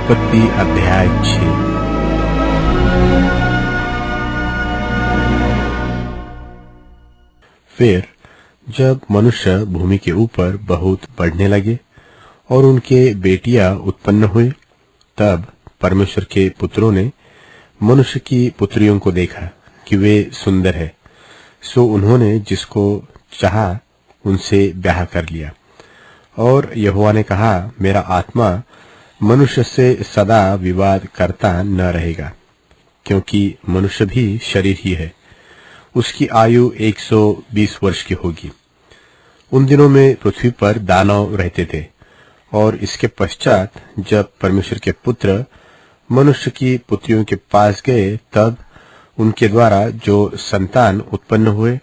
उत्पत्ति अध्याय 6। फिर जब मनुष्य भूमि के ऊपर बहुत बढ़ने लगे और उनके बेटियां उत्पन्न हुए, तब परमेश्वर के पुत्रों ने मनुष्य की पुत्रियों को देखा कि वे सुंदर है, सो उन्होंने जिसको चाहा उनसे ब्याह कर लिया। और यहोवा ने कहा, मेरा आत्मा मनुष्य से सदा विवाद करता न रहेगा, क्योंकि मनुष्य भी शरीर ही है, उसकी आयु 120 वर्ष की होगी। उन दिनों में पृथ्वी पर दानव रहते थे, और इसके पश्चात जब परमेश्वर के पुत्र मनुष्य की पुत्रियों के पास गए, तब उनके द्वारा जो संतान उत्पन्न हुए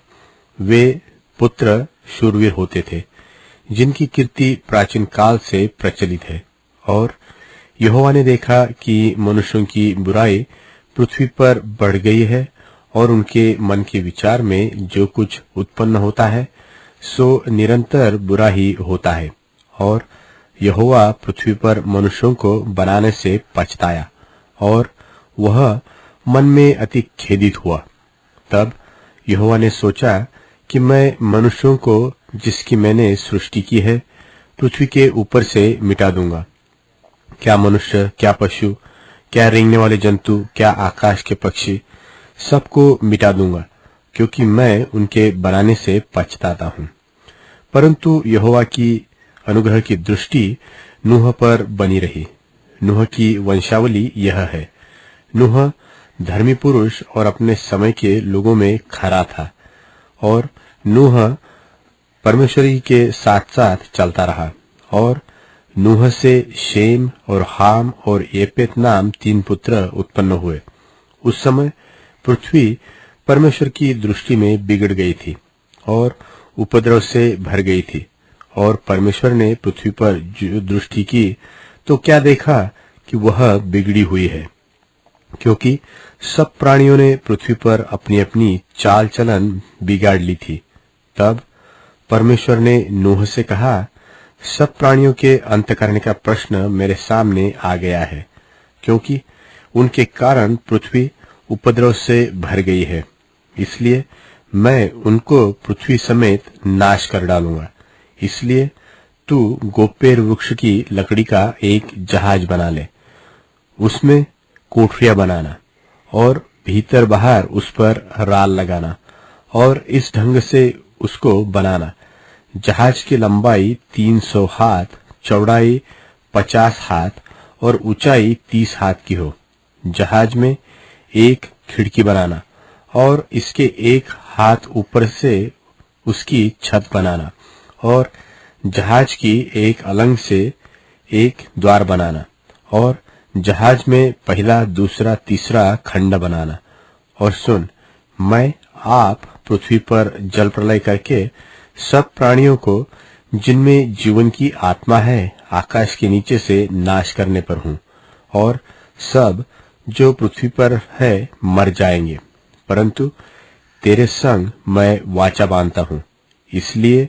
वे पुत्र शूरवीर होते थे, जिनकी कीर्ति प्राचीन काल से प्रचलित है। और यहोवा ने देखा कि मनुष्यों की बुराई पृथ्वी पर बढ़ गई है, और उनके मन के विचार में जो कुछ उत्पन्न होता है सो निरंतर बुरा ही होता है। और यहोवा पृथ्वी पर मनुष्यों को बनाने से पछताया, और वह मन में अति खेदित हुआ। तब यहोवा ने सोचा कि मैं मनुष्यों को जिसकी मैंने सृष्टि की है पृथ्वी के ऊपर से मिटा दूंगा। क्या मनुष्य, क्या पशु, क्या रेंगने वाले जंतु, क्या आकाश के पक्षी, सबको मिटा दूंगा, क्योंकि मैं उनके बनाने से पछताता हूं। परंतु यहोवा की अनुग्रह की दृष्टि नूह पर बनी रही। नूह की वंशावली यह है। नूह धर्मी पुरुष और अपने समय के लोगों में खरा था, और नूह परमेश्वरी के साथ साथ चलता रहा। और नूह से शेम और हाम और येपेत नाम 3 पुत्र उत्पन्न हुए। उस समय पृथ्वी परमेश्वर की दृष्टि में बिगड़ गई थी और उपद्रव से भर गई थी। और परमेश्वर ने पृथ्वी पर जो दृष्टि की तो क्या देखा कि वह बिगड़ी हुई है, क्योंकि सब प्राणियों ने पृथ्वी पर अपनी अपनी चाल चलन बिगाड़ ली थी। तब परमेश्वर ने नूह से कहा, सब प्राणियों के अंत करने का प्रश्न मेरे सामने आ गया है, क्योंकि उनके कारण पृथ्वी उपद्रव से भर गई है। इसलिए मैं उनको पृथ्वी समेत नाश कर डालूंगा। इसलिए तू गोपेर वृक्ष की लकड़ी का एक जहाज बना ले, उसमें कोठरियां बनाना और भीतर बाहर उस पर राल लगाना, और इस ढंग से उसको बनाना। जहाज की लंबाई 300 हाथ, चौड़ाई 50 हाथ और ऊंचाई 30 हाथ की हो। जहाज में एक खिड़की बनाना, और इसके एक हाथ ऊपर से उसकी छत बनाना, और जहाज की एक अलंग से एक द्वार बनाना, और जहाज में पहला, दूसरा, तीसरा खंड बनाना। और सुन, मैं आप पृथ्वी पर जल प्रलय करके सब प्राणियों को जिनमें जीवन की आत्मा है आकाश के नीचे से नाश करने पर हूं, और सब जो पृथ्वी पर है मर जाएंगे। परंतु तेरे संग मैं वाचा बांधता हूं। इसलिए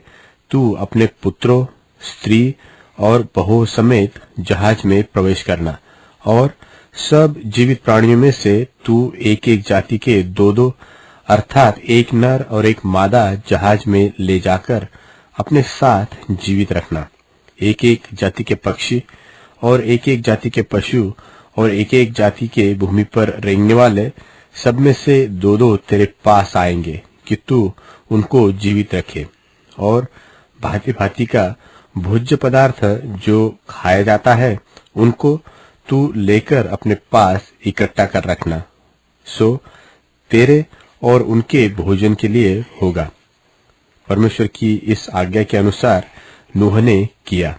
तू अपने पुत्रों, स्त्री और बहुओं समेत जहाज में प्रवेश करना, और सब जीवित प्राणियों में से तू एक एक जाति के 2-2 अर्थात एक नर और एक मादा जहाज में ले जाकर अपने साथ जीवित रखना। एक एक जाति के पक्षी और एक एक जाति के पशु और एक एक जाति के भूमि पर रेंगने वाले, सब में से 2-2 तेरे पास आएंगे कि तू उनको जीवित रखे। और भांति भांति का भोज्य पदार्थ जो खाया जाता है उनको तू लेकर अपने पास इकट्ठा कर रखना, सो तेरे और उनके भोजन के लिए होगा। परमेश्वर की इस आज्ञा के अनुसार नूह ने किया।